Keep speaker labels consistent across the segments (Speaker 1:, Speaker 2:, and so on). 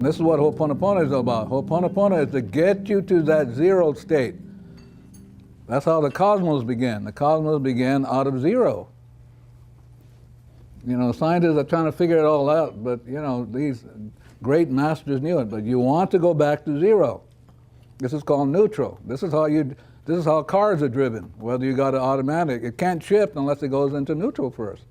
Speaker 1: This is what Ho'oponopono is about. Ho'oponopono is to get you to that zero state. That's how the cosmos began. The cosmos began out of zero. You know, scientists are trying to figure it all out, but you know, these great masters knew it. But you want to go back to zero. This is called neutral. This is how cars are driven, whether you got an automatic. It can't shift unless it goes into neutral first.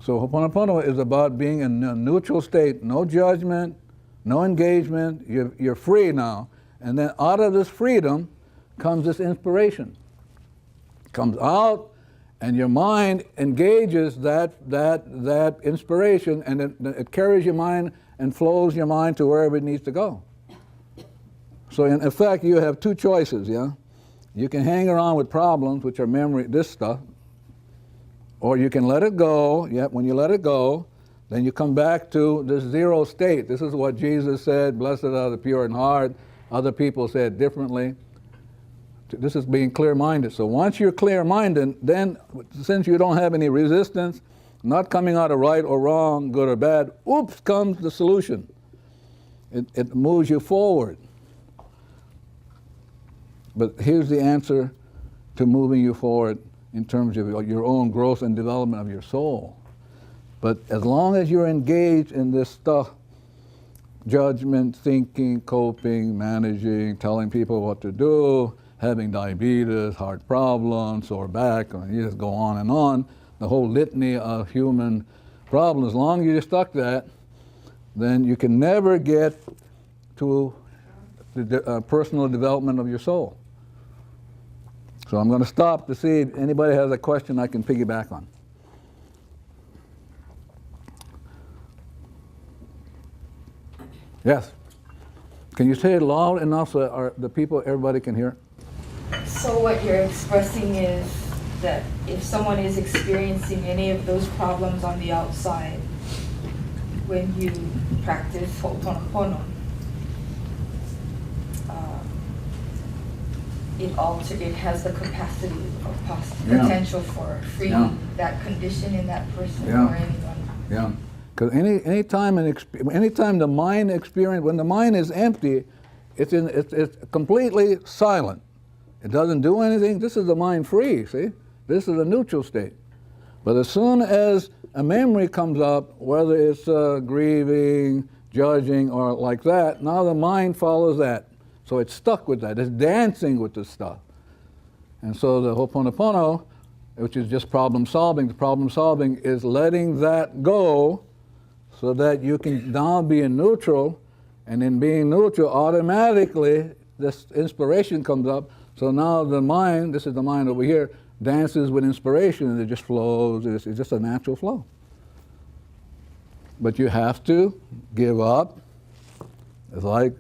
Speaker 1: So Ho'oponopono is about being in a neutral state, no judgment, no engagement. You're free now. And then out of this freedom comes this inspiration. Comes out, and your mind engages that inspiration, and it carries your mind and flows your mind to wherever it needs to go. So in effect, you have two choices, yeah? You can hang around with problems, which are memory, this stuff, or you can let it go. Yeah, when you let it go, then you come back to this zero state. This is what Jesus said, blessed are the pure in heart. Other people say it differently. This is being clear-minded. So once you're clear-minded, then since you don't have any resistance, not coming out of right or wrong, good or bad, oops, comes the solution. It moves you forward. But here's the answer to moving you forward in terms of your own growth and development of your soul. But as long as you're engaged in this stuff, judgment, thinking, coping, managing, telling people what to do, having diabetes, heart problems, sore back, or you just go on, the whole litany of human problems, as long as you're stuck that, then you can never get to the personal development of your soul. So I'm going to stop to see if anybody has a question I can piggyback on. Yes? Can you say it loud enough so the people, everybody can hear?
Speaker 2: So what you're expressing is that if someone is experiencing any of those problems on the outside, when you practice Ho'oponopono, it has the capacity or potential for freeing that condition in that person or anyone.
Speaker 1: Yeah, because anytime the mind experience, when the mind is empty, it's completely silent. It doesn't do anything. This is the mind free, see? This is a neutral state. But as soon as a memory comes up, whether it's grieving, judging, or like that, now the mind follows that. So it's stuck with that. It's dancing with this stuff. And so the Ho'oponopono, which is just problem solving, the problem solving is letting that go so that you can now be in neutral, and in being neutral, automatically this inspiration comes up. So now the mind, this is the mind over here, dances with inspiration, and it just flows. It's just a natural flow. But you have to give up. It's like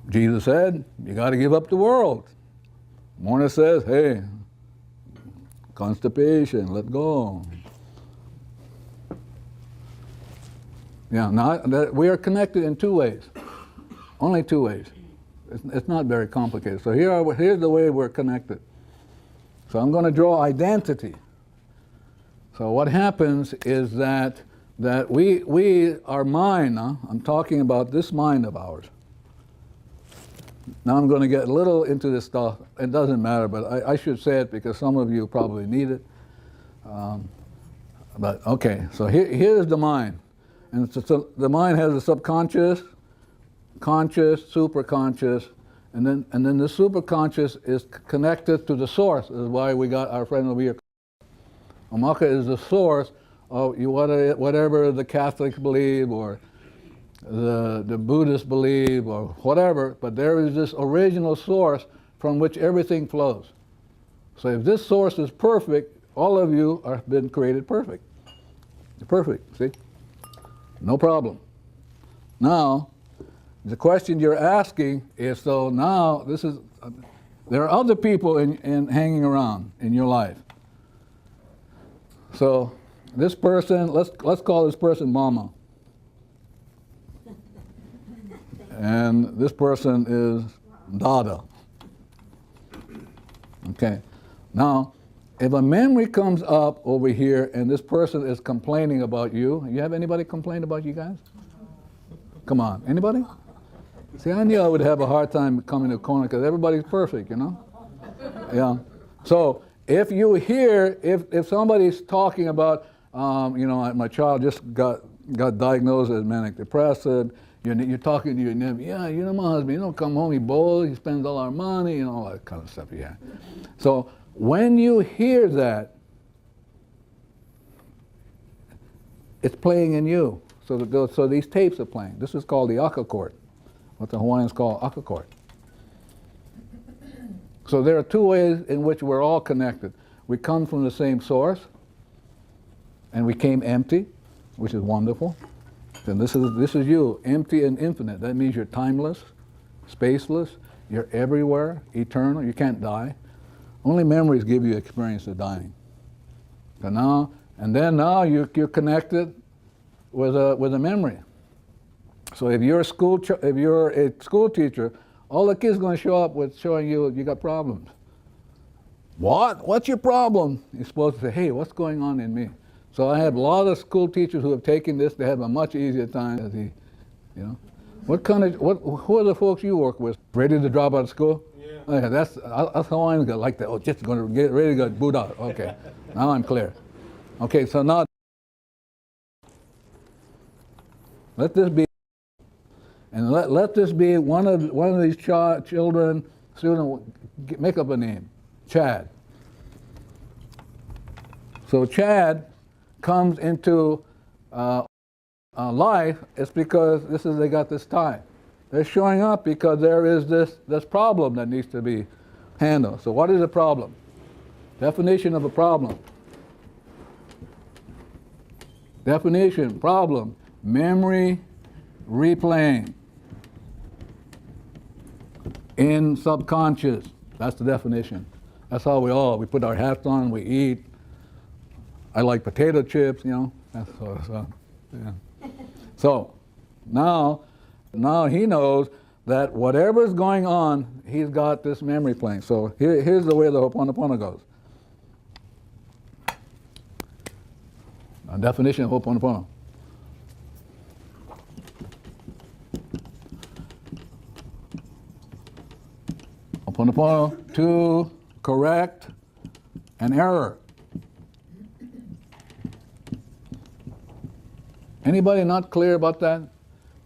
Speaker 1: Jesus said, you got to give up the world. Morna says, hey, constipation, let go. Yeah, now we are connected in two ways, only two ways. It's not very complicated. So here's the way we're connected. So I'm going to draw identity. So what happens is that our mind, I'm talking about this mind of ours. Now I'm going to get a little into this stuff. It doesn't matter, but I should say it because some of you probably need it. But okay, so here's the mind. And the mind has a subconscious, conscious, superconscious, and then the superconscious is connected to the source. This is why we got our friend over here. Omaka is the source of whatever the Catholics believe or the Buddhists believe or whatever, but there is this original source from which everything flows. So if this source is perfect, all of you have been created perfect. You're perfect, see? No problem. Now, the question you're asking is, so now there are other people in hanging around in your life. So this person, let's call this person Mama. And this person is Dada. Okay. Now, If a memory comes up over here and this person is complaining about you, you have anybody complain about you guys? Come on, anybody? See, I knew I would have a hard time coming to the corner because everybody's perfect, you know? Yeah. So if you hear, if somebody's talking about, you know, my child just got diagnosed as manic depressive, you're talking to your nephew, yeah, you know my husband, you don't come home, he bowls, he spends all our money, and all that kind of stuff, yeah. So when you hear that, it's playing in you. So these tapes are playing. This is called the aka chord, what the Hawaiians call aka chord. So there are two ways in which we're all connected. We come from the same source, and we came empty, which is wonderful. And this is you, empty and infinite. That means you're timeless, spaceless, you're everywhere, eternal, you can't die. Only memories give you experience of dying. So now you're connected with a memory. So if you're a school teacher, all the kids are going to show up with showing you got problems. What? What's your problem? You're supposed to say, hey, what's going on in me? So I have a lot of school teachers who have taken this. They have a much easier time. You know, who are the folks you work with? Ready to drop out of school?
Speaker 3: Yeah.
Speaker 1: Oh, yeah, that's Hawaiians got like that. Oh, just going to get ready to go boot out. Okay, now I'm clear. Okay, so now let this be, and let this be one of these children, student, make up a name, Chad. So Chad comes into life, it's because they got this tie. They're showing up because there is this problem that needs to be handled. So what is a problem? Definition of a problem. Definition, problem, memory replaying in subconscious. That's the definition. That's how we put our hats on, we eat. I like potato chips, you know, that sort of stuff. Yeah. So now he knows that whatever's going on, he's got this memory playing. So here's the way the Ho'oponopono goes. A definition of Ho'oponopono. Ho'oponopono, to correct an error. Anybody not clear about that?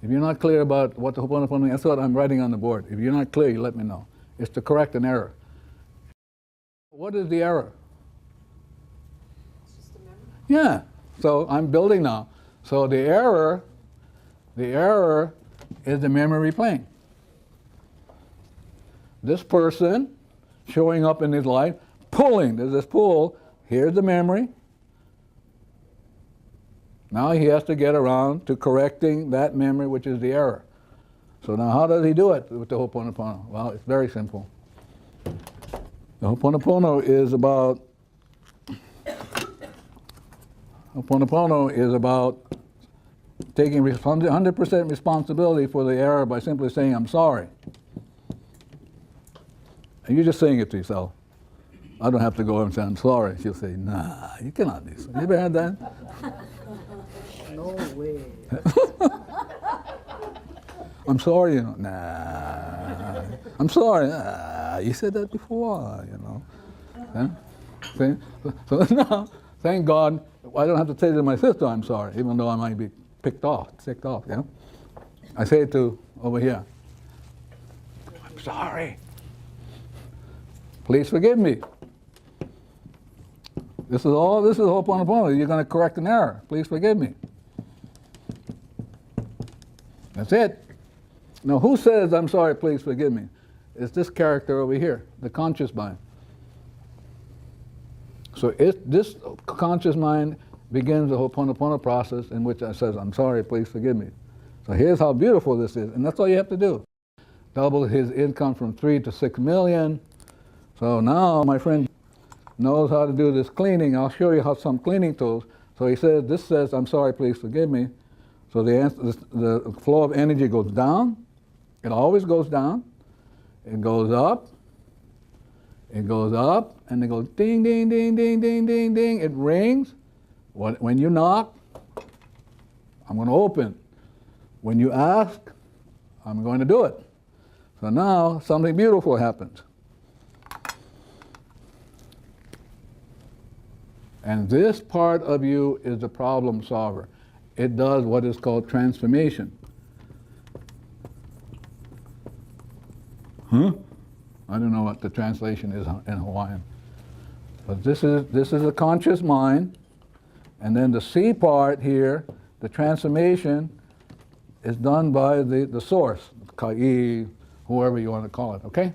Speaker 1: If you're not clear about what the Ho'oponopono means, that's what I'm writing on the board. If you're not clear, you let me know. It's to correct an error. What is the error?
Speaker 4: It's just a memory.
Speaker 1: Yeah. So I'm building now. So the error is the memory replaying. This person showing up in his life, pulling. There's this pull. Here's the memory. Now he has to get around to correcting that memory, which is the error. So now how does he do it with the Ho'oponopono? Well, it's very simple. The Ho'oponopono is about taking 100% responsibility for the error by simply saying, I'm sorry. And you're just saying it to yourself. I don't have to go and say, I'm sorry. She'll say, nah, you cannot do so. You ever had that?
Speaker 4: No way.
Speaker 1: I'm sorry, you know. Nah. I'm sorry. Nah. You said that before, you know. Yeah? So now, thank God, I don't have to say to my sister I'm sorry, even though I might be ticked off, yeah? I say it to over here. I'm sorry. Please forgive me. This is Ho'oponopono. You're going to correct an error. Please forgive me. That's it. Now, who says, I'm sorry, please forgive me? It's this character over here, the conscious mind. So this conscious mind begins the Ho'oponopono process in which it says, I'm sorry, please forgive me. So here's how beautiful this is, and that's all you have to do. Double his income from 3 to 6 million. So now my friend knows how to do this cleaning. I'll show you how some cleaning tools. So he says, this says, I'm sorry, please forgive me. So the flow of energy goes down. It always goes down. It goes up. It goes up and it goes ding, ding, ding, ding, ding, ding, ding. It rings. When you knock, I'm going to open. When you ask, I'm going to do it. So now something beautiful happens. And this part of you is the problem solver. It does what is called transformation. Huh? I don't know what the translation is in Hawaiian. But this is a conscious mind. And then the C part here, the transformation, is done by the source, Kai, whoever you want to call it, okay?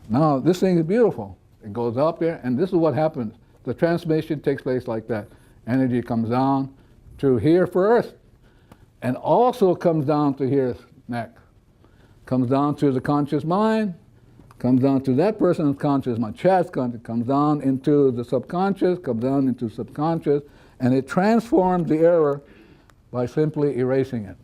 Speaker 1: Now, this thing is beautiful. It goes up here, and this is what happens. The transformation takes place like that. Energy comes down to here first, and also comes down to here next. Comes down to the conscious mind, comes down to that person's conscious mind, chest, comes down into the subconscious, comes down into subconscious, and it transforms the error by simply erasing it.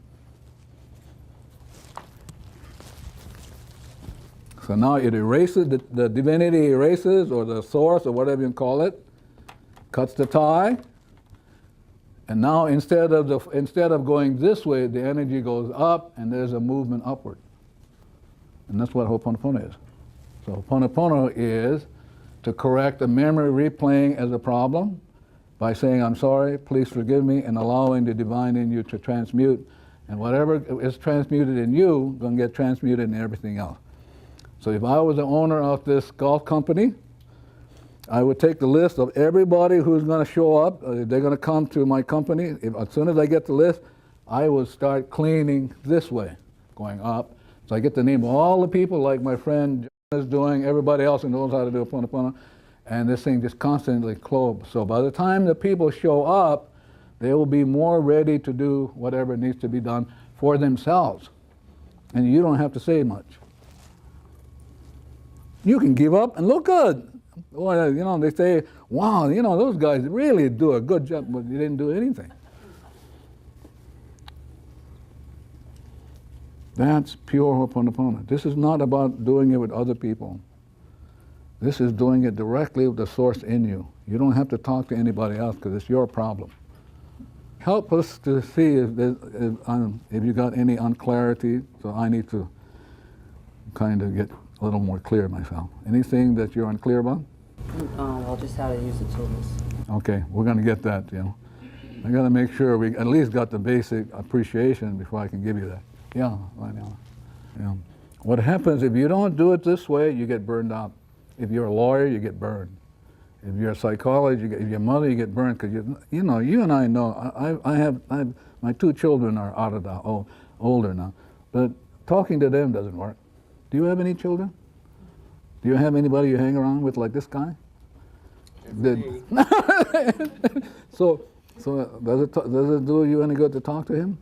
Speaker 1: So now it erases, the divinity erases, or the source, or whatever you call it, cuts the tie, and now instead of going this way, the energy goes up, and there's a movement upward. And that's what Ho'oponopono is. So Ho'oponopono is to correct a memory replaying as a problem by saying, I'm sorry, please forgive me, and allowing the divine in you to transmute. And whatever is transmuted in you is going to get transmuted in everything else. So if I was the owner of this golf company, I would take the list of everybody who's going to show up. They're going to come to my company. As soon as I get the list, I would start cleaning this way, going up. So I get the name of all the people, like my friend John is doing, everybody else who knows how to do Ho'oponopono, and this thing just constantly clobes. So by the time the people show up, they will be more ready to do whatever needs to be done for themselves. And you don't have to say much. You can give up and look good. Or, you know, they say, wow, you know, those guys really do a good job, but you didn't do anything. That's pure Ho'oponopono. This is not about doing it with other people. This is doing it directly with the source in you. You don't have to talk to anybody else because it's your problem. Help us to see if you got any unclarity, so I need to kind of get a little more clear myself. Anything that you're unclear about?
Speaker 4: Well, just how to use the tools.
Speaker 1: Okay, we're going to get that, you know. I got to make sure we at least got the basic appreciation before I can give you that. Yeah, I know. Yeah. What happens if you don't do it this way, you get burned out. If you're a lawyer, you get burned. If you're a psychologist, if you're a mother, you get burned because you know. You and I know. I have my two children are out of the older now, but talking to them doesn't work. Do you have any children? Do you have anybody you hang around with like this guy? So does it do you any good to talk to him?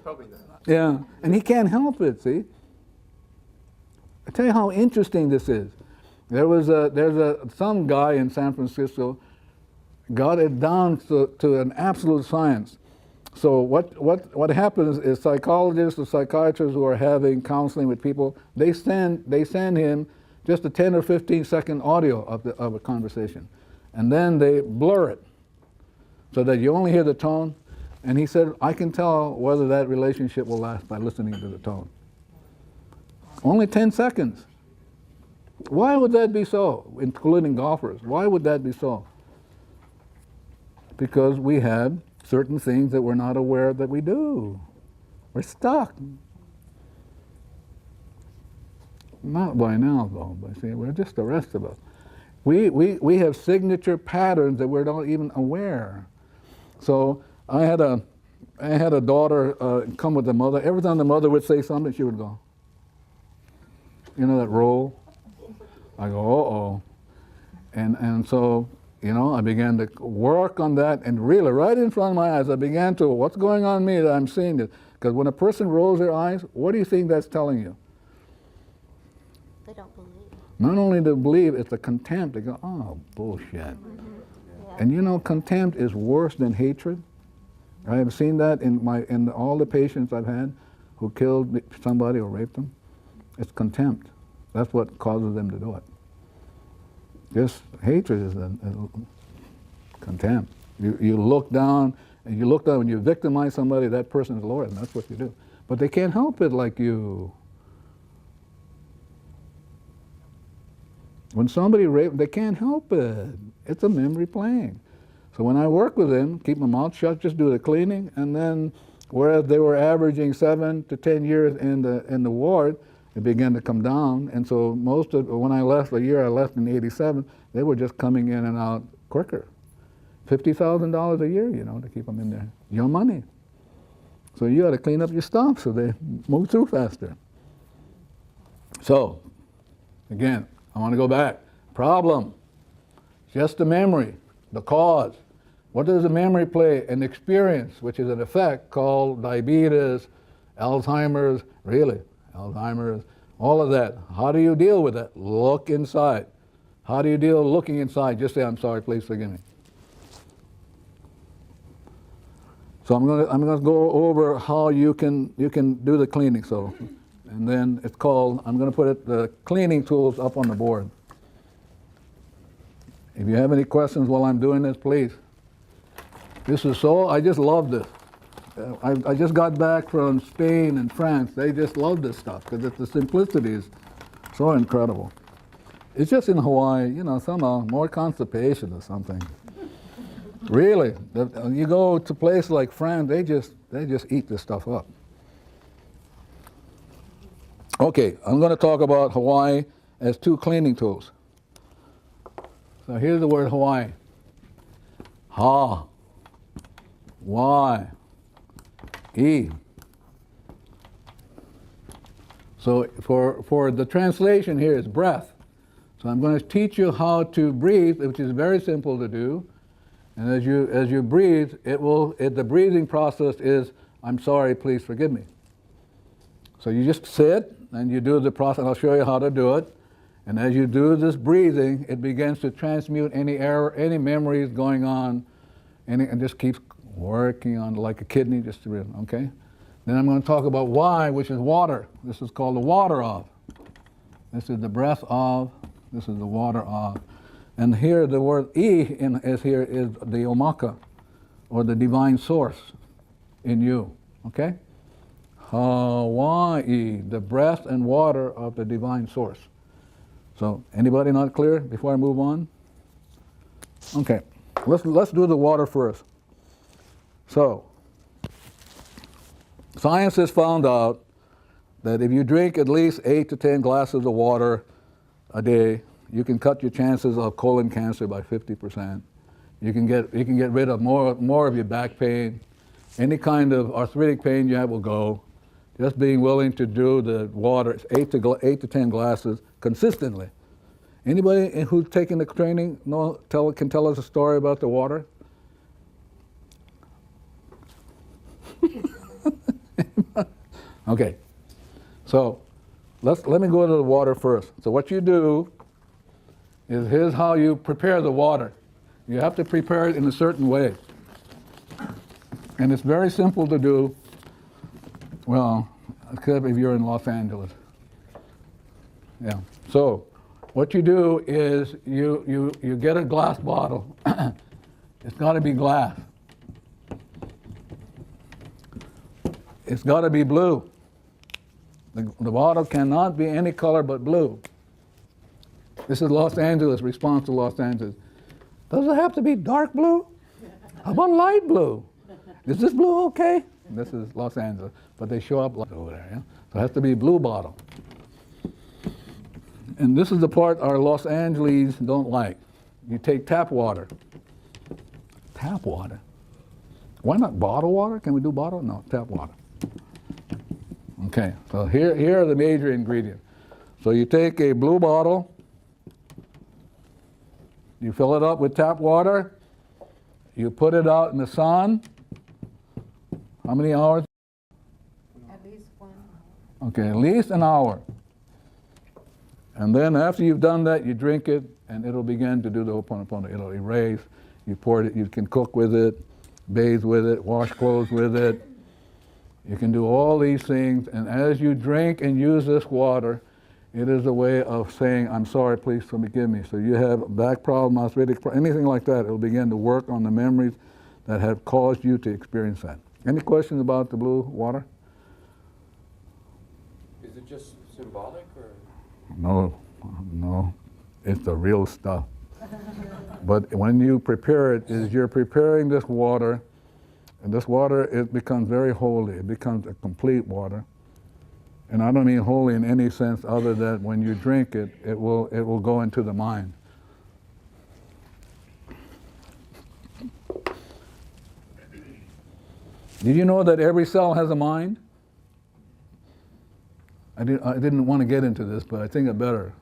Speaker 3: Probably not.
Speaker 1: Yeah, and he can't help it. See, I tell you how interesting this is. There's some guy in San Francisco got it down to an absolute science. So what happens is psychologists or psychiatrists who are having counseling with people, they send him just a 10 or 15 second audio of a conversation, and then they blur it so that you only hear the tone. And he said, I can tell whether that relationship will last by listening to the tone. Only 10 seconds. Why would that be so, including golfers? Why would that be so? Because we have certain things that we're not aware that we do. We're stuck. Not by now, though, but see, we're just the rest of us. We have signature patterns that we're not even aware. So I had a daughter come with the mother. Every time the mother would say something, she would go. You know that roll? I go, uh-oh. And so, you know, I began to work on that, and really, right in front of my eyes, I began to, what's going on in me that I'm seeing this? Because when a person rolls their eyes, what do you think that's telling you?
Speaker 5: They don't believe.
Speaker 1: Not only to believe, it's the contempt. They go, oh, bullshit.
Speaker 5: Yeah.
Speaker 1: And you know, contempt is worse than hatred. I have seen that in all the patients I've had who killed somebody or raped them. It's contempt. That's what causes them to do it. Just hatred is a contempt. You look down, and you look down when you victimize somebody, that person is lower, and that's what you do. But they can't help it like you. When somebody rapes, they can't help it. It's a memory playing. So when I work with them, keep my mouth shut, just do the cleaning, and then whereas they were averaging 7 to 10 years in the ward, it began to come down. And so when I left, the year I left in '87, they were just coming in and out quicker. $50,000 a year, to keep them in there. Your money. So you got to clean up your stuff so they move through faster. So, again, I want to go back. Problem, just the memory, the cause. What does the memory play? An experience, which is an effect called diabetes, Alzheimer's, Alzheimer's, all of that. How do you deal with that? Look inside. How do you deal with looking inside? Just say, I'm sorry, please forgive me. So I'm gonna go over how you can do the cleaning. So, and then it's called, I'm gonna put the cleaning tools up on the board. If you have any questions while I'm doing this, please. This is I just love this. I just got back from Spain and France. They just love this stuff because the simplicity is so incredible. It's just in Hawaii, somehow more constipation or something. Really, you go to places like France, they just eat this stuff up. Okay, I'm going to talk about Hawaii as 2 cleaning tools. So here's the word Hawaii. Ha, Y, E. So for the translation here is breath. So I'm going to teach you how to breathe, which is very simple to do. And as you breathe, the breathing process is, I'm sorry, please forgive me. So you just sit and you do the process. I'll show you how to do it. And as you do this breathing, it begins to transmute any error, any memories going on, and just keeps working on like a kidney, just to breathe, okay? Then I'm going to talk about Y, which is water. This is called the water of. This is the breath of. This is the water of. And here the word E is the omaka, or the divine source in you, okay? Hawaii, the breath and water of the divine source. So, anybody not clear before I move on? Okay, let's do the water first. So, science has found out that if you drink at least 8 to 10 glasses of water a day, you can cut your chances of colon cancer by 50%. You can get rid of more of your back pain. Any kind of arthritic pain you have will go. Just being willing to do the water, 8 to 10 glasses consistently. Anybody who's taken the training can tell us a story about the water? Okay, so let me go to the water first. So what you do is, here's how you prepare the water. You have to prepare it in a certain way. And it's very simple to do, well, except if you're in Los Angeles. Yeah, so what you do is you get a glass bottle. It's got to be glass. It's got to be blue. The bottle cannot be any color but blue. This is Los Angeles, response to Los Angeles. Does it have to be dark blue? How about light blue? Is this blue okay? This is Los Angeles, but they show up over there, yeah? So it has to be a blue bottle. And this is the part our Los Angeles don't like. You take tap water. Tap water? Why not bottled water? Can we do bottled? No, tap water. Okay, so here are the major ingredients. So you take a blue bottle, you fill it up with tap water, you put it out in the sun. How many hours?
Speaker 2: At least 1 hour.
Speaker 1: Okay, at least an hour. And then after you've done that, you drink it, and it'll begin to do the Ho'oponopono. It'll erase. You pour it. You can cook with it, bathe with it, wash clothes with it. You can do all these things, and as you drink and use this water, It is a way of saying, I'm sorry, please forgive me. So you have a back problem, arthritic, anything like that, it'll begin to work on the memories that have caused you to experience that. Any questions about the blue water?
Speaker 3: Is it just symbolic or?
Speaker 1: No, no, it's the real stuff. But when you prepare it, you're preparing this water, and this water, it becomes very holy. It becomes a complete water. And I don't mean holy in any sense other than when you drink it, it will go into the mind. Did you know that every cell has a mind? I didn't want to get into this, but I think it better.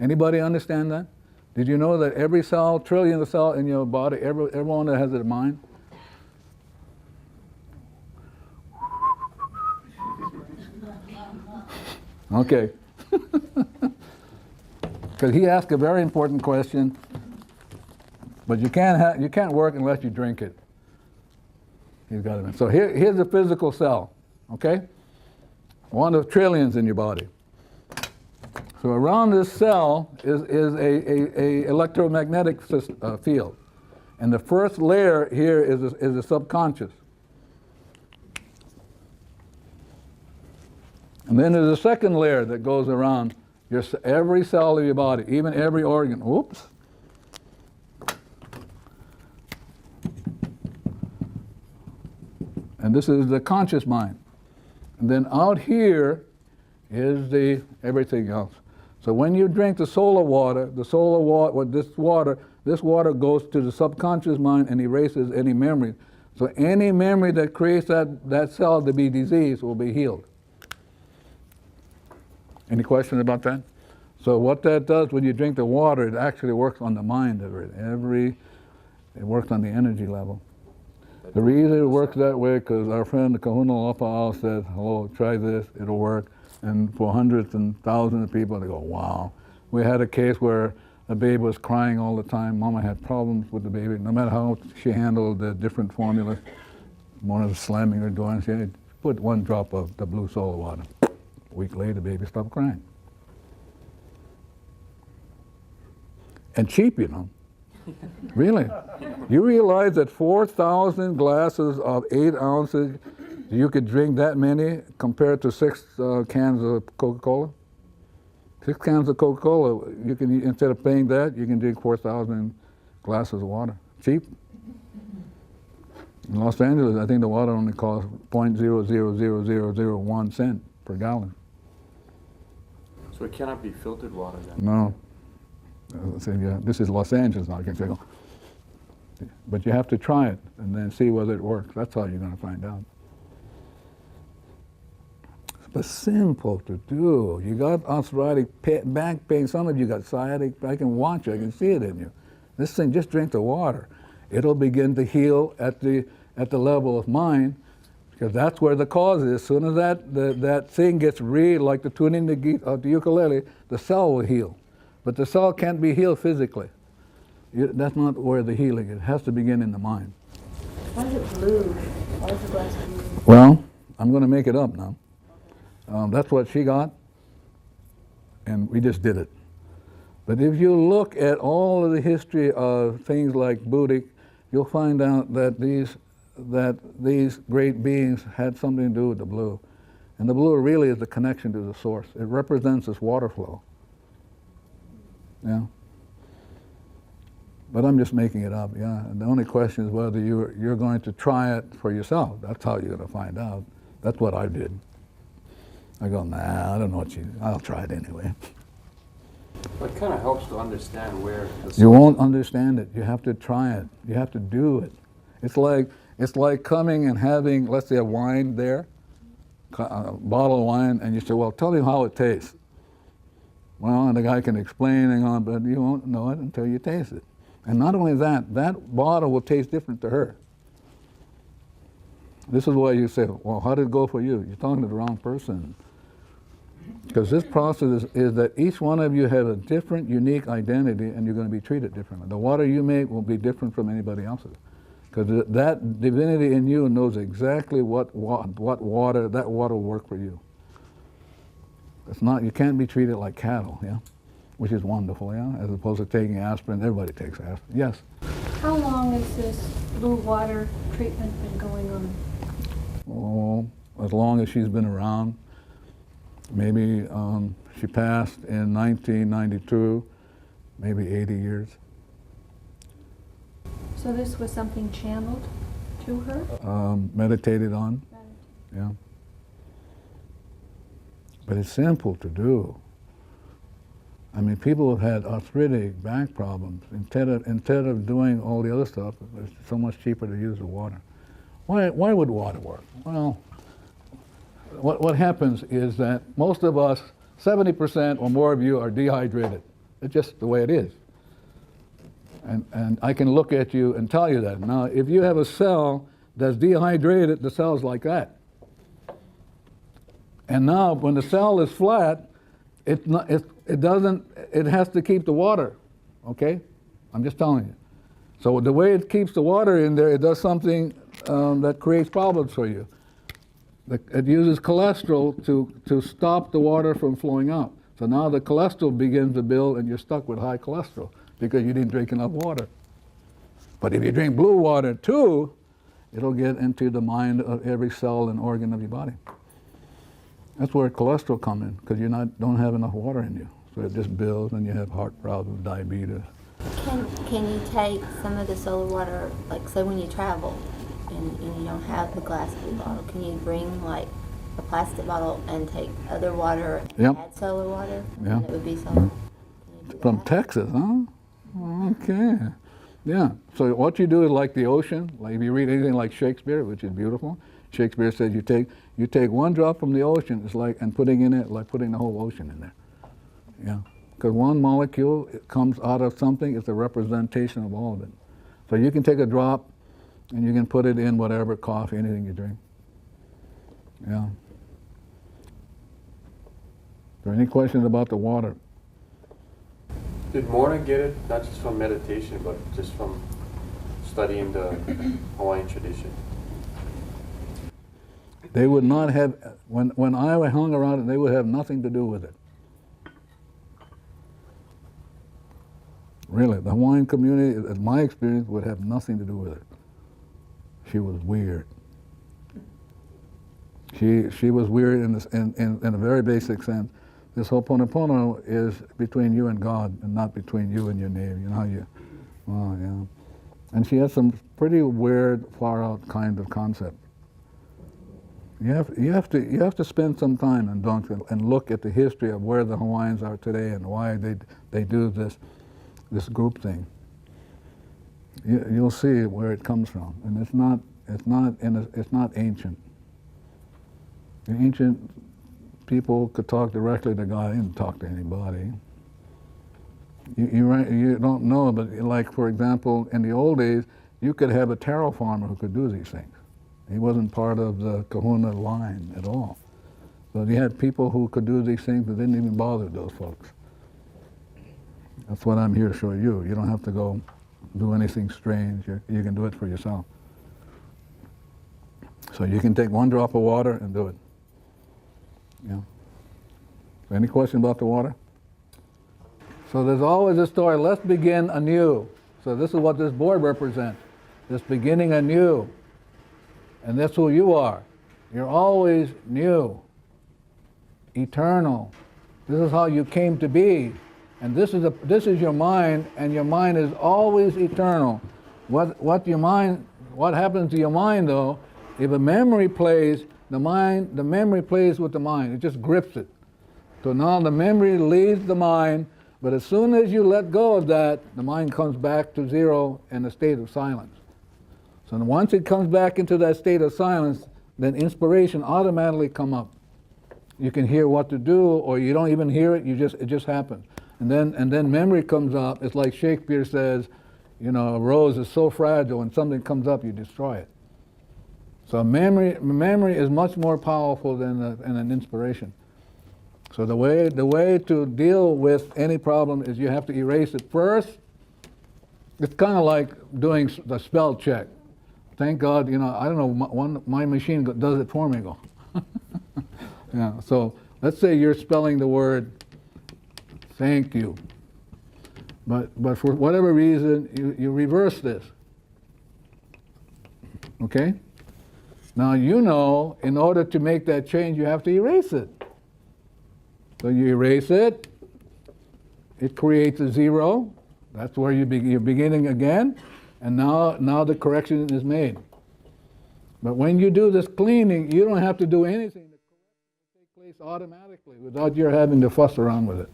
Speaker 1: Anybody understand that? Did you know that every cell, trillion of cells in your body, everyone that has a mind? Okay. Because he asked a very important question, but you can't work unless you drink it. He's got it. So here's a physical cell, okay? One of trillions in your body. So around this cell is a electromagnetic field. And the first layer here is the subconscious. And then there's a second layer that goes around every cell of your body, even every organ. Oops. And this is the conscious mind. And then out here is everything else. So when you drink the solar water, this water goes to the subconscious mind and erases any memory. So any memory that creates that cell to be diseased will be healed. Any questions about that? So what that does when you drink the water, it actually works on the mind. It works on the energy level. The reason it works that way because our friend the Kahuna Lopa'au said, hello, try this, it'll work. And for hundreds and thousands of people, they go, wow. We had a case where a baby was crying all the time. Mama had problems with the baby. No matter how she handled the different formulas, one was slamming her door and she had put one drop of the blue solar water. A week later, the baby stopped crying. And cheap, you know. Really. You realize that 4,000 glasses of 8 ounces, you could drink that many compared to 6 cans of Coca-Cola? 6 cans of Coca-Cola, you can, instead of paying that, you can drink 4,000 glasses of water. Cheap. In Los Angeles, I think the water only costs 0.00001 cent per gallon.
Speaker 3: So it cannot be filtered water then?
Speaker 1: No. Yeah, this is Los Angeles now, I can say. But you have to try it and then see whether it works. That's how you're going to find out. But simple to do. You got arthritic back pain. Some of you got sciatic. I can watch it. I can see it in you. This thing, just drink the water. It'll begin to heal at the level of mind, because that's where the cause is. As soon as that thing gets like the tuning the ukulele, the cell will heal. But the cell can't be healed physically. That's not where the healing is. It has to begin in the mind.
Speaker 5: Why is it blue? Why is the glass blue?
Speaker 1: Well, I'm going to make it up now. That's what she got, and we just did it. But if you look at all of the history of things like Buddhic, you'll find out that these great beings had something to do with the blue. And the blue really is the connection to the source. It represents this water flow. Yeah. But I'm just making it up, yeah. And the only question is whether you're going to try it for yourself. That's how you're going to find out. That's what I did. I go, nah, I don't know what I'll try it anyway.
Speaker 3: But it kind of helps to understand where the
Speaker 1: You won't understand it. You have to try it. You have to do it. It's like coming and having, let's say, a wine there, a bottle of wine, and you say, well, tell me how it tastes. Well, and the guy can explain and on, but you won't know it until you taste it. And not only that, that bottle will taste different to her. This is why you say, well, how did it go for you? You're talking to the wrong person. Because this process is that each one of you has a different, unique identity, and you're going to be treated differently. The water you make will be different from anybody else's. Because that divinity in you knows exactly what water, that water will work for you. It's not, you can't be treated like cattle, yeah? Which is wonderful, yeah? As opposed to taking aspirin, everybody takes aspirin. Yes?
Speaker 5: How long has this blue water treatment been going on?
Speaker 1: Oh, as long as she's been around. Maybe she passed in 1992, maybe 80 years.
Speaker 5: So this was something channeled to her?
Speaker 1: Meditated on, yeah. But it's simple to do. I mean, people have had arthritic back problems. Instead of doing all the other stuff, it's so much cheaper to use the water. Why would water work? Well, what happens is that most of us, 70% or more of you, are dehydrated. It's just the way it is. And I can look at you and tell you that. Now, if you have a cell that's dehydrated, the cell's like that. And now, when the cell is flat, it has to keep the water, okay? I'm just telling you. So the way it keeps the water in there, it does something that creates problems for you. It uses cholesterol to stop the water from flowing out. So now the cholesterol begins to build and you're stuck with high cholesterol because you didn't drink enough water. But if you drink blue water too, it'll get into the mind of every cell and organ of your body. That's where cholesterol comes in, because you don't have enough water in you. So it just builds and you have heart problems, diabetes.
Speaker 6: Can you take some of the solar water, like say when you travel and you don't have the glass blue bottle, can you bring like a plastic bottle and take other water and
Speaker 1: Yep.
Speaker 6: add solar water?
Speaker 1: Yeah.
Speaker 6: And it would be solar. Can you do
Speaker 1: From
Speaker 6: that?
Speaker 1: Texas, huh? Okay. Yeah. So what you do is like the ocean. Like if you read anything like Shakespeare, which is beautiful, Shakespeare says you take one drop from the ocean, it's like, and putting in it, like putting the whole ocean in there. Yeah. Because one molecule, it comes out of something, it's a representation of all of it. So you can take a drop and you can put it in whatever, coffee, anything you drink. Yeah. Are there any questions about the water?
Speaker 3: Did Morna get it not just from meditation, but just from studying the Hawaiian tradition?
Speaker 1: They would not have, when I hung around it, they would have nothing to do with it. Really, the Hawaiian community, in my experience, would have nothing to do with it. She was weird. She was weird in a very basic sense. This Ho'oponopono is between you and God, and not between you and your neighbor. You know how you, oh yeah. And she has some pretty weird, far out kind of concept. You have to spend some time and look at the history of where the Hawaiians are today and why they do this group thing. You'll see where it comes from, and it's not ancient. The ancient people could talk directly to God. They didn't talk to anybody. You don't know, but like for example, in the old days, you could have a taro farmer who could do these things. He wasn't part of the Kahuna line at all. So you had people who could do these things that didn't even bother those folks. That's what I'm here to show you. You don't have to go do anything strange. You can do it for yourself. So you can take one drop of water and do it. Yeah. Any question about the water? So there's always a story. Let's begin anew. So this is what this board represents. This beginning anew. And that's who you are. You're always new, eternal. This is how you came to be. And this is your mind, and your mind is always eternal. What happens to your mind though, if a memory plays, the memory plays with the mind. It just grips it. So now the memory leaves the mind, but as soon as you let go of that, the mind comes back to zero in a state of silence. So once it comes back into that state of silence, then inspiration automatically come up. You can hear what to do, or you don't even hear it. It just happens. And then memory comes up. It's like Shakespeare says, you know, a rose is so fragile, when something comes up, you destroy it. So memory is much more powerful than an inspiration. So the way to deal with any problem is you have to erase it first. It's kind of like doing the spell check. Thank God, you know, I don't know, my machine does it for me. Yeah. So let's say you're spelling the word thank you, but for whatever reason you reverse this. Okay? Now you know in order to make that change you have to erase it. So you erase it, it creates a 0. That's where you're beginning again, and now the correction is made. But when you do this cleaning, you don't have to do anything. The correction will take place automatically without your having to fuss around with it.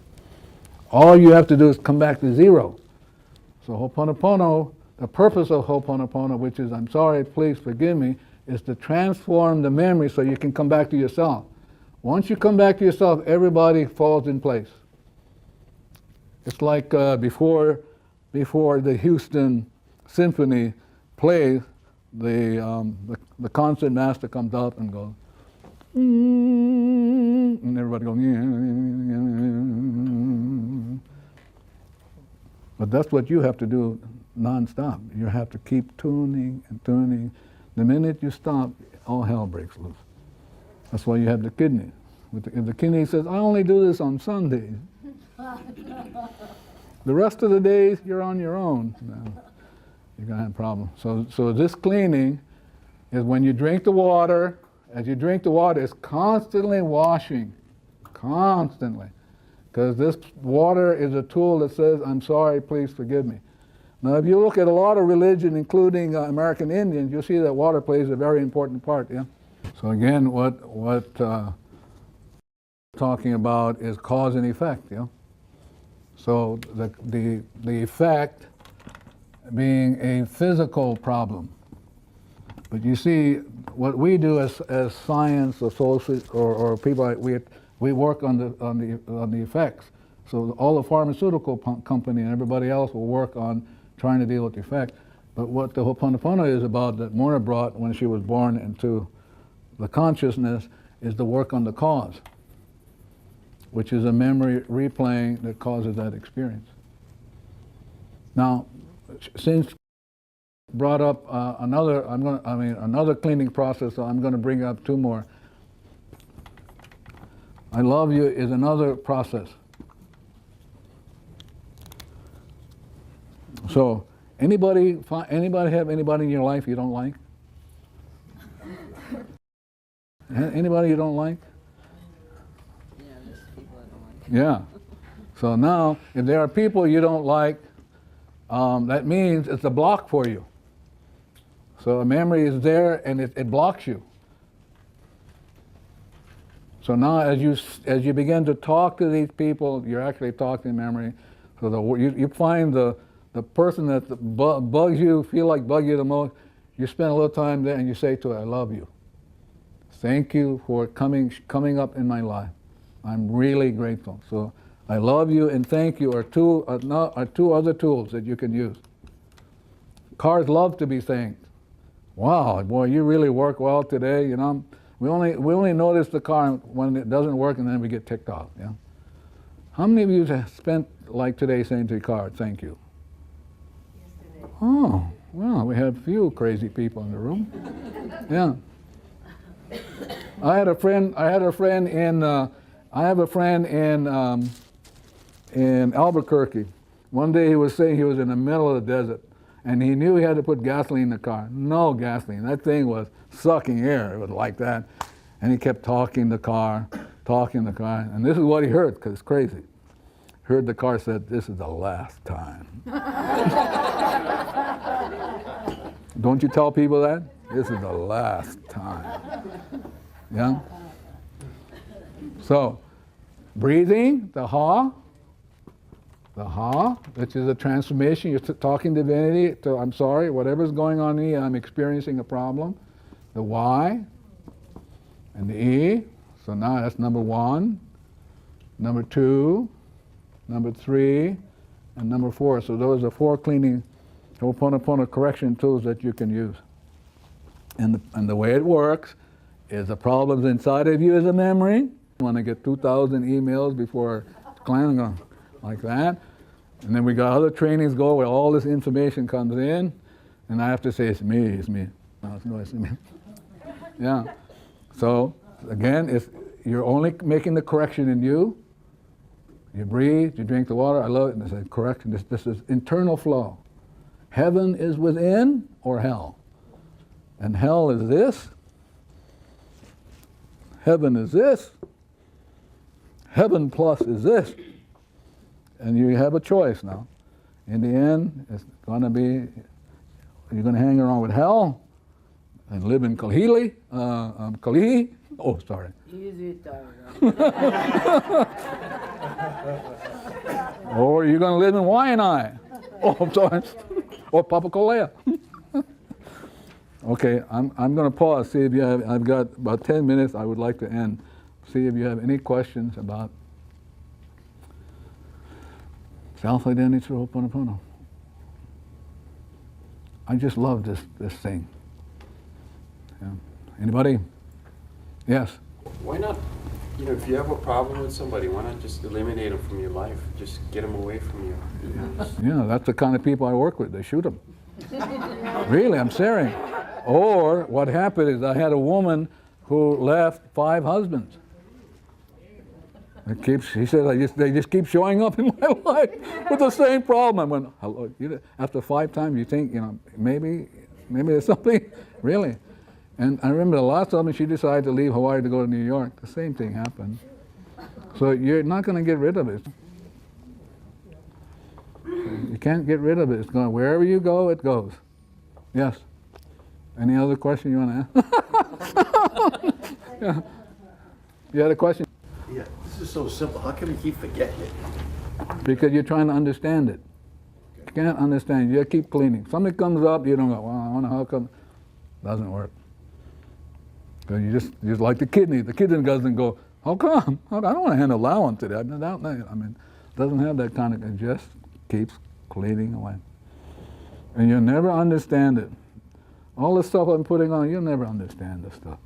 Speaker 1: All you have to do is come back to 0. So Ho'oponopono, the purpose of Ho'oponopono, which is I'm sorry, please forgive me, is to transform the memory so you can come back to yourself. Once you come back to yourself, everybody falls in place. It's like before the Houston Symphony plays, the concert master comes up and goes, and everybody goes, but that's what you have to do non-stop. You have to keep tuning and tuning. The minute you stop, all hell breaks loose. That's why you have the kidney. If the kidney says, I only do this on Sundays, the rest of the days you're on your own. You're going to have a problem. So this cleaning is when you drink the water. As you drink the water, it's constantly washing, constantly. Because this water is a tool that says, I'm sorry, please forgive me. Now if you look at a lot of religion, including American Indians, you'll see that water plays a very important part, yeah? So again, what talking about is cause and effect, yeah? So the effect being a physical problem. But you see, what we do as science associates or people, we work on the effects. So all the pharmaceutical company and everybody else will work on trying to deal with the effect. But what the Ho'oponopono is about, that Mona brought when she was born into the consciousness, is the work on the cause, which is a memory replaying that causes that experience. Now, since brought up another cleaning process, so I'm going to bring up 2 more. I love you is another process. So, anybody have anybody in your life you don't like? Anybody you don't like?
Speaker 4: Yeah, there's people I don't like.
Speaker 1: Yeah. So now, if there are people you don't like, that means it's a block for you. So a memory is there and it blocks you. So now as you begin to talk to these people, you're actually talking memory. So you find the person that bugs you, bug you the most, you spend a little time there and you say to it, I love you. Thank you for coming up in my life. I'm really grateful. So I love you and thank you are two other tools that you can use. Cars love to be thanked. Wow, boy, you really work well today. You know, we only notice the car when it doesn't work, and then we get ticked off. Yeah. How many of you have spent like today saying to your car, "Thank you"? Yesterday. Oh, well, we have a few crazy people in the room. Yeah. I have a friend in Albuquerque. One day he was saying he was in the middle of the desert, and he knew he had to put gasoline in the car. No gasoline. That thing was sucking air. It was like that. And he kept talking the car. And this is what he heard, because it's crazy. Heard the car said, "This is the last time." Don't you tell people that? This is the last time. Yeah? So, breathing, the ha, which is a transformation. You're talking divinity to, I'm sorry, whatever's going on in me, I'm experiencing a problem. The Y and the E. So now that's number 1, number 2, number 3, and number 4. So those are 4 cleaning Ho'oponopono correction tools that you can use. And the way it works is the problems inside of you is a memory. You want to get 2,000 emails before cleansing like that. And then we got other trainings go where all this information comes in, and I have to say, it's me. No, it's me. Yeah. So again, you're only making the correction in you. You breathe, you drink the water, I love it, and it's a correction. This is internal flow. Heaven is within or hell. And hell is this. Heaven is this. Heaven plus is this. And you have a choice now. In the end, it's going to be, you're going to hang around with hell and live in Kalihi. Oh, sorry.
Speaker 4: Easy,
Speaker 1: Or you're going to live in Waianae. Oh, I'm sorry. Or Papakolea. Okay, I'm going to pause. See if you have. I've got about 10 minutes. I would like to end. See if you have any questions about self-identity through Ho'oponopono. I just love this thing. Yeah. Anybody? Yes.
Speaker 3: Why not, if you have a problem with somebody, why not just eliminate them from your life? Just get them away from you.
Speaker 1: Yeah, that's the kind of people I work with. They shoot them. Really, I'm serious. Or what happened is I had a woman who left 5 husbands. She said, they just keep showing up in my life with the same problem. I went, hello. After 5 times, you think, maybe there's something, really. And I remember the last time she decided to leave Hawaii to go to New York, the same thing happened. So you're not going to get rid of it. You can't get rid of it. It's going, wherever you go, it goes. Yes. Any other question you want to ask? Yeah. You had a question?
Speaker 7: Yeah, this is so simple. How can we keep forgetting it?
Speaker 1: Because you're trying to understand it. You can't understand. You keep cleaning. Something comes up, you don't go, well, I wonder how come. Doesn't work. So you just like the kidney. The kidney doesn't go, how come? I don't want to handle that one today. I mean, it doesn't have that kind of, it just keeps cleaning away. And you'll never understand it. All the stuff I'm putting on, you'll never understand this stuff.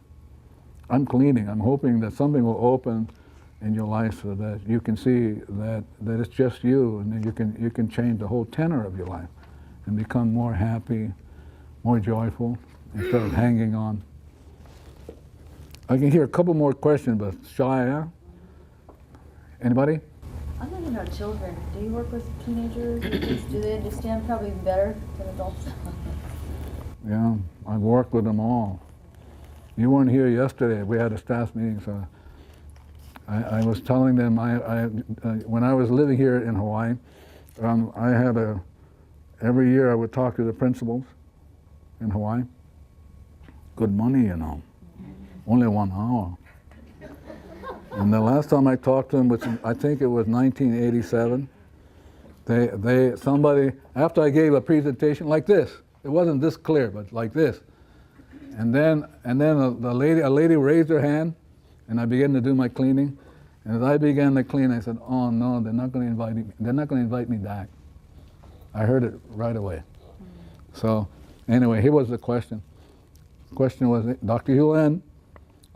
Speaker 1: I'm cleaning. I'm hoping that something will open in your life so that you can see that it's just you, and then you can change the whole tenor of your life and become more happy, more joyful, instead of hanging on. I can hear a couple more questions, but shy, huh? Anybody?
Speaker 8: Other than our children, do you work with teenagers? Do they understand probably better than adults?
Speaker 1: Yeah, I've worked with them all. You weren't here yesterday. We had a staff meeting, so I was telling them when I was living here in Hawaii, I had every year I would talk to the principals in Hawaii. Good money, Only 1 hour. And the last time I talked to them, which I think it was 1987, somebody, after I gave a presentation like this, it wasn't this clear, but like this. And then a lady raised her hand, and I began to do my cleaning. And as I began to clean, I said, "Oh no, they're not going to invite me. They're not going to invite me back." I heard it right away. So, anyway, here was the question. The question was, Dr. Hew Len,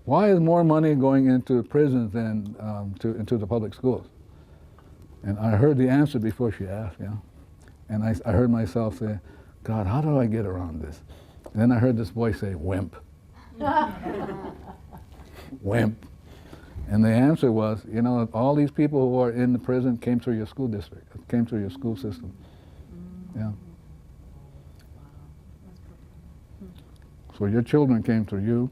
Speaker 1: why is more money going into prisons than into the public schools? And I heard the answer before she asked, And I heard myself say, God, how do I get around this? And then I heard this voice say, wimp. Wimp. And the answer was, all these people who are in the prison came through your school district, came through your school system. Yeah. So your children came through you,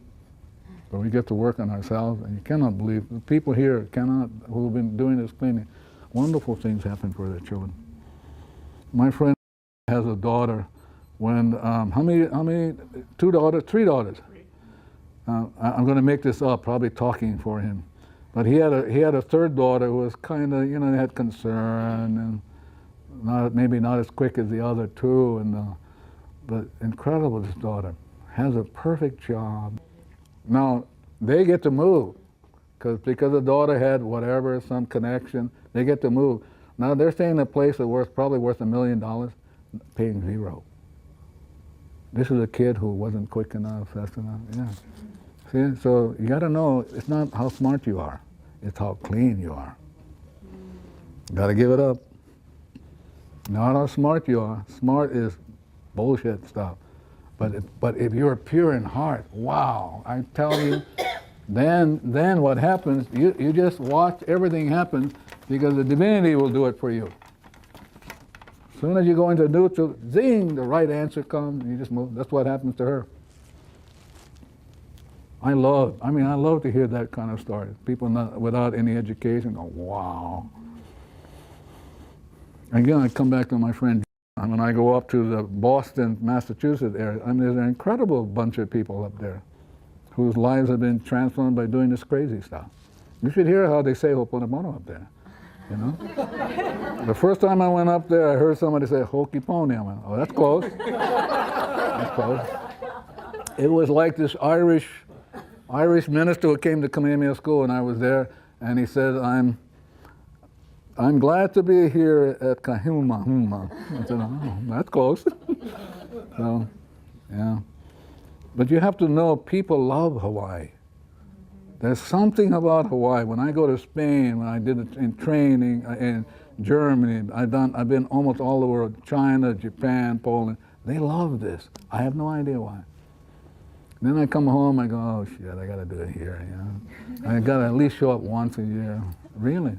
Speaker 1: but we get to work on ourselves, and you cannot believe, the people here who have been doing this cleaning, wonderful things happen for their children. My friend has a daughter. When how many? 2 daughters, 3 daughters. I'm going to make this up, probably talking for him. But he had a 3rd daughter who was kind of, had concern and maybe not as quick as the other 2, but incredible. This daughter has a perfect job. Now they get to move because the daughter had whatever, some connection. They get to move. Now they're staying in a place that's probably worth $1 million, paying 0. This is a kid who wasn't quick enough, fast enough. Yeah. See, so you got to know it's not how smart you are, it's how clean you are. Got to give it up. Not how smart you are. Smart is bullshit stuff. But if you're pure in heart, wow! I tell you, then what happens, you just watch everything happen because the divinity will do it for you. As soon as you go into neutral, zing, the right answer comes, you just move. That's what happens to her. I love to hear that kind of story. People without any education go, wow. Again, I come back to my friend, when I go up to the Boston, Massachusetts area, there's an incredible bunch of people up there whose lives have been transformed by doing this crazy stuff. You should hear how they say Ho'oponopono up there, you know? The first time I went up there, I heard somebody say Hoki Pony. I went, oh, that's close. That's close. It was like this Irish minister who came to Kamehameha School, and I was there, and he said, I'm glad to be here at Kahuma. I said, oh, that's close. So, yeah. But you have to know, people love Hawaii. There's something about Hawaii. When I go to Spain, when I did it in training in Germany, I've been almost all the world, China, Japan, Poland. They love this. I have no idea why. Then I come home, I go, oh shit, I gotta do it here, you know. I gotta at least show up once a year. Really?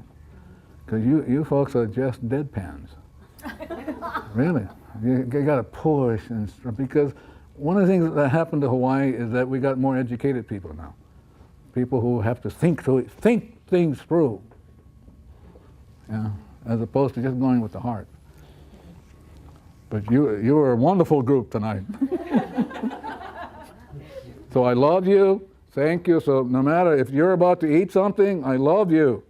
Speaker 1: Because you folks are just deadpans. Really. You gotta push, and because one of the things that happened to Hawaii is that we got more educated people now. People who have to think things through, yeah, as opposed to just going with the heart. But you were a wonderful group tonight. So I love you, thank you. So no matter if you're about to eat something, I love you.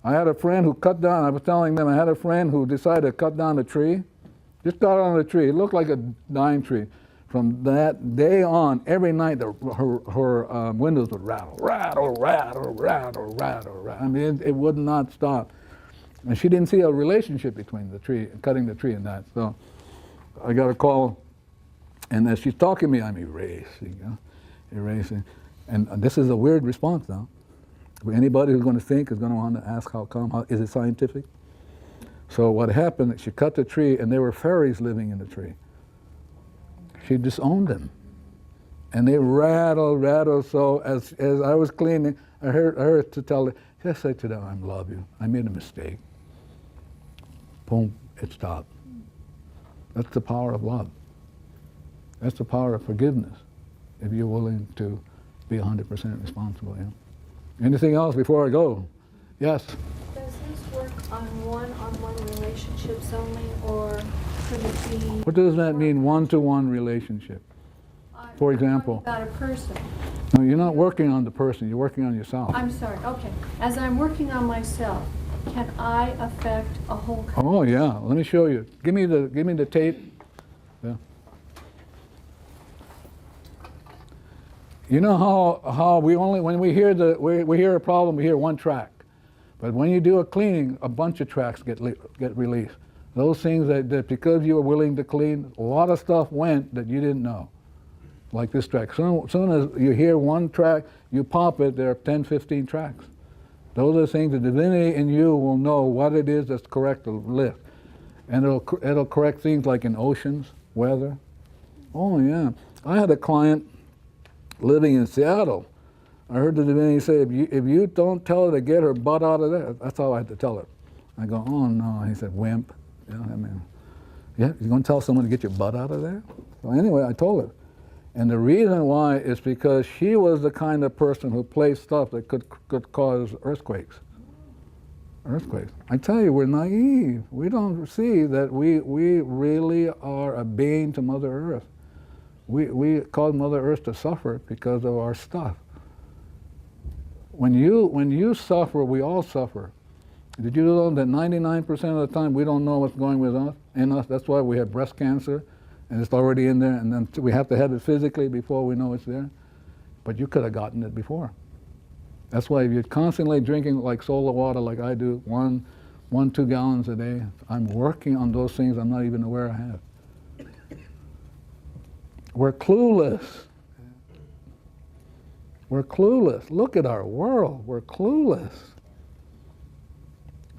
Speaker 1: I had a friend who cut down, I was telling them, I had a friend who decided to cut down a tree. Just cut down the tree. It looked like a dying tree. From that day on, every night her windows would rattle, rattle, rattle, rattle, rattle, rattle. I mean, it would not stop. And she didn't see a relationship between the tree, cutting the tree and that. So I got a call, and as she's talking to me, I'm erasing, you know, erasing. And this is a weird response now. Anybody who's going to think is going to want to ask how come, is it scientific? So what happened, she cut the tree, and there were fairies living in the tree. She disowned them. And they rattled, so as I was cleaning, I heard her to tell her, just say to them, I love you, I made a mistake. Boom, it stopped. That's the power of love. That's the power of forgiveness, if you're willing to be 100% responsible. Yeah? Anything else before I go? Yes?
Speaker 5: Does this work on one-on-one relationships only, or could it be?
Speaker 1: What does that mean, one-to-one relationship? For example?
Speaker 5: About a person.
Speaker 1: No, you're not working on the person, you're working on yourself.
Speaker 5: I'm sorry, okay. As I'm working on myself, can I affect a whole country?
Speaker 1: Oh yeah, let me show you. Give me the tape. Yeah. You know how we only, when we hear we hear a problem, we hear one track. But when you do a cleaning, a bunch of tracks get released. Those things that because you were willing to clean, a lot of stuff went that you didn't know. Like this track. Soon as you hear one track, you pop it, there are 10, 15 tracks. Those are the things, the divinity in you will know what it is that's correct to lift. And it'll correct things like in oceans, weather. Oh yeah. I had a client living in Seattle. I heard the divinity say, if you don't tell her to get her butt out of there, that's all I had to tell her. I go, oh no. He said, wimp. You know what I mean? Yeah, you're going to tell someone to get your butt out of there? So anyway, I told her. And the reason why is because she was the kind of person who placed stuff that could cause earthquakes. Earthquakes. I tell you, we're naive. We don't see that we really are a bane to Mother Earth. We cause Mother Earth to suffer because of our stuff. When you suffer, we all suffer. Did you know that 99% of the time we don't know what's going in us? That's why we have breast cancer, and it's already in there, and then we have to have it physically before we know it's there. But you could have gotten it before. That's why if you're constantly drinking like soda water like I do, 2 gallons a day, I'm working on those things I'm not even aware I have. We're clueless. We're clueless. Look at our world. We're clueless.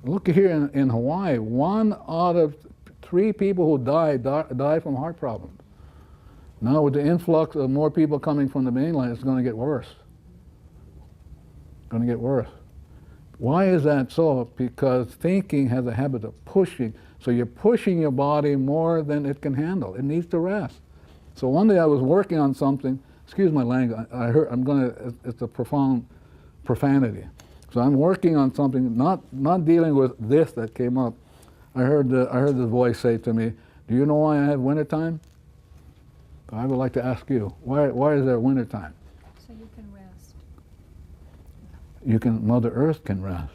Speaker 1: Look here in Hawaii, 1 out of 3 people who die from heart problems. Now with the influx of more people coming from the mainland, it's going to get worse. going to get worse. Why is that so? Because thinking has a habit of pushing. So you're pushing your body more than it can handle. It needs to rest. So one day I was working on something, excuse my language, I heard, it's a profound profanity. So I'm working on something, not dealing with this that came up. I heard the voice say to me, do you know why I have wintertime? I would like to ask you, why is there wintertime?
Speaker 5: So you can rest.
Speaker 1: Mother Earth can rest.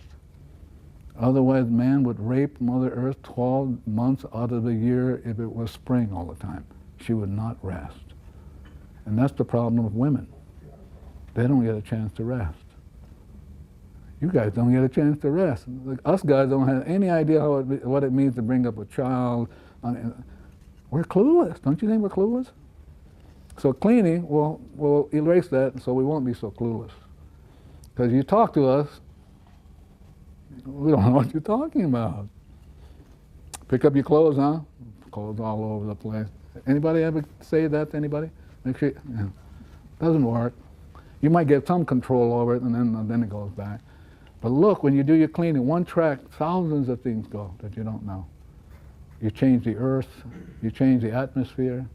Speaker 1: Otherwise, man would rape Mother Earth 12 months out of the year if it was spring all the time. She would not rest. And that's the problem with women. They don't get a chance to rest. You guys don't get a chance to rest. Like, us guys don't have any idea what it means to bring up a child. We're clueless. Don't you think we're clueless? So cleaning will erase that, so we won't be so clueless. Because you talk to us, we don't know what you're talking about. Pick up your clothes, huh? Clothes all over the place. Anybody ever say that to anybody? Make sure, yeah. Doesn't work. You might get some control over it, and then it goes back. But look, when you do your cleaning, one track, thousands of things go that you don't know. You change the earth, you change the atmosphere.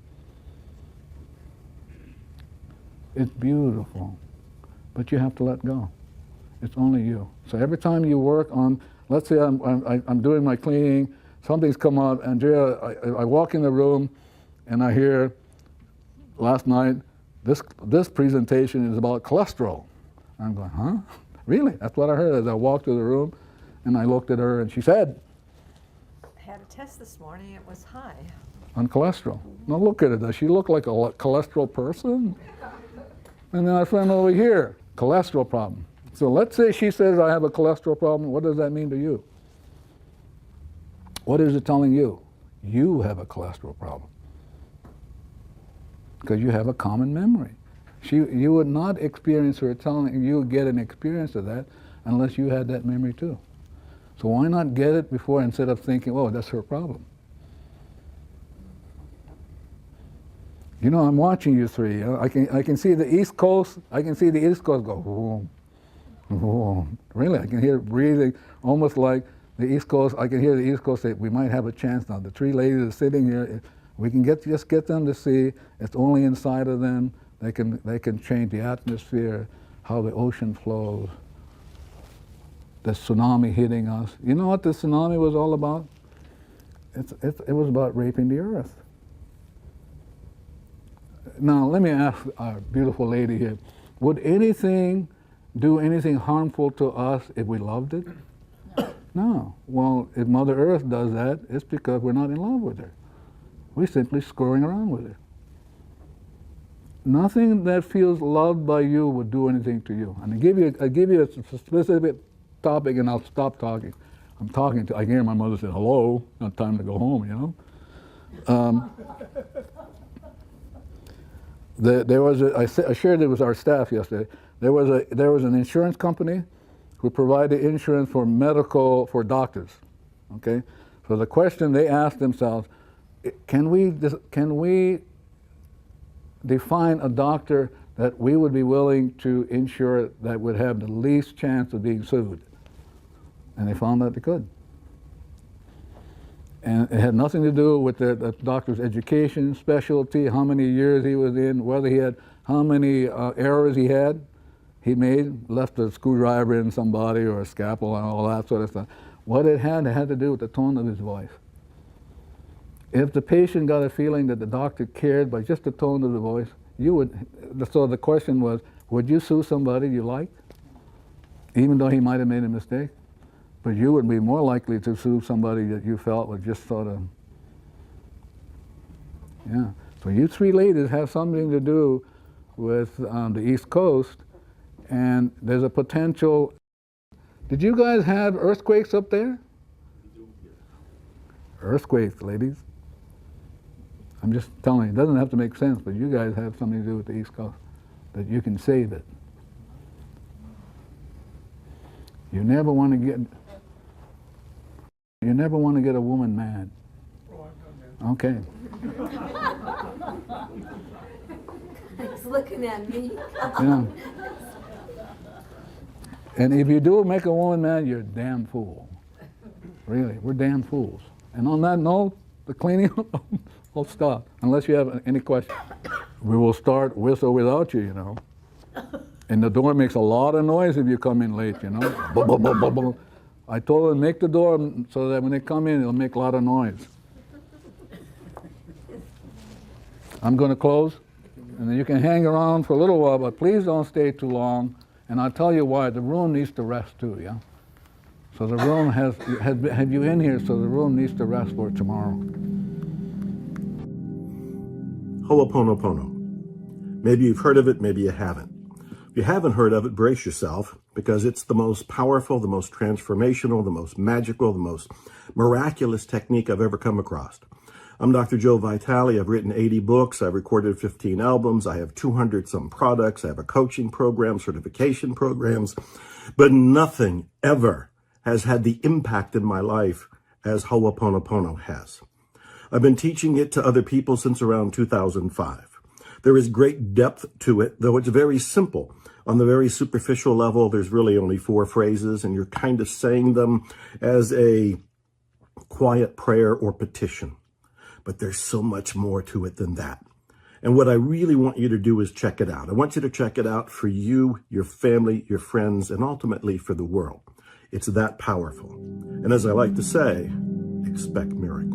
Speaker 1: It's beautiful, but you have to let go. It's only you. So every time you work on, let's say I'm doing my cleaning, something's come up, Andrea, I walk in the room and I hear, last night, this presentation is about cholesterol. I'm going, huh? Really? That's what I heard as I walked through the room, and I looked at her and she said,
Speaker 9: I had a test this morning, it was high.
Speaker 1: On cholesterol. Now look at it, does she look like a cholesterol person? And then our friend over here, cholesterol problem. So let's say she says I have a cholesterol problem, what does that mean to you? What is it telling you? You have a cholesterol problem. Because you have a common memory. You would not experience her telling you get an experience of that unless you had that memory too. So why not get it before instead of thinking, oh, that's her problem? You know, I'm watching you three. I can see the East Coast. I can see the East Coast go, boom, boom. Really, I can hear breathing, almost like the East Coast. I can hear the East Coast say, we might have a chance now. The three ladies are sitting here. We can just get them to see it's only inside of them. They can change the atmosphere, how the ocean flows, the tsunami hitting us. You know what the tsunami was all about? It was about raping the earth. Now, let me ask our beautiful lady here, would anything do anything harmful to us if we loved it? No. No. Well, if Mother Earth does that, it's because we're not in love with her. We're simply screwing around with her. Nothing that feels loved by you would do anything to you. And I give you a specific topic and I'll stop talking. I hear my mother say, hello, not time to go home, you know? I shared it with our staff yesterday. There was an insurance company who provided insurance for doctors, okay? So the question they asked themselves, can we define a doctor that we would be willing to insure that would have the least chance of being sued? And they found that they could. And it had nothing to do with the doctor's education, specialty, how many years he was in, whether he had, how many errors he made, left a screwdriver in somebody or a scalpel and all that sort of stuff. What it had to do with the tone of his voice. If the patient got a feeling that the doctor cared by just the tone of the voice, you would, so the question was, would you sue somebody you liked? Even though he might have made a mistake? But you would be more likely to sue somebody that you felt was just sort of, yeah. So you three ladies have something to do with the East Coast, and there's a potential. Did you guys have earthquakes up there? Earthquakes, ladies. I'm just telling you, it doesn't have to make sense, but you guys have something to do with the East Coast, that you can save it. You never want to get a woman mad. Okay.
Speaker 6: He's looking at me.
Speaker 1: Yeah. And if you do make a woman mad, you're a damn fool. Really, we're damn fools. And on that note, the cleaning will stop, unless you have any questions. We will start with or without you, you know. And the door makes a lot of noise if you come in late, you know. Boom, boom, boom, boom, boom. I told them, make the door so that when they come in, it'll make a lot of noise. I'm going to close, and then you can hang around for a little while, but please don't stay too long. And I'll tell you why. The room needs to rest too, yeah? So the room had you in here, so the room needs to rest for tomorrow.
Speaker 7: Ho'oponopono. Maybe you've heard of it, maybe you haven't. If you haven't heard of it, brace yourself, because it's the most powerful, the most transformational, the most magical, the most miraculous technique I've ever come across. I'm Dr. Joe Vitale. I've written 80 books. I've recorded 15 albums. I have 200 some products. I have a coaching program, certification programs, but nothing ever has had the impact in my life as Ho'oponopono has. I've been teaching it to other people since around 2005. There is great depth to it, though it's very simple. On the very superficial level, there's really only 4 phrases, and you're kind of saying them as a quiet prayer or petition. But there's so much more to it than that. And what I really want you to do is check it out. I want you to check it out for you, your family, your friends, and ultimately for the world. It's that powerful. And as I like to say, expect miracles.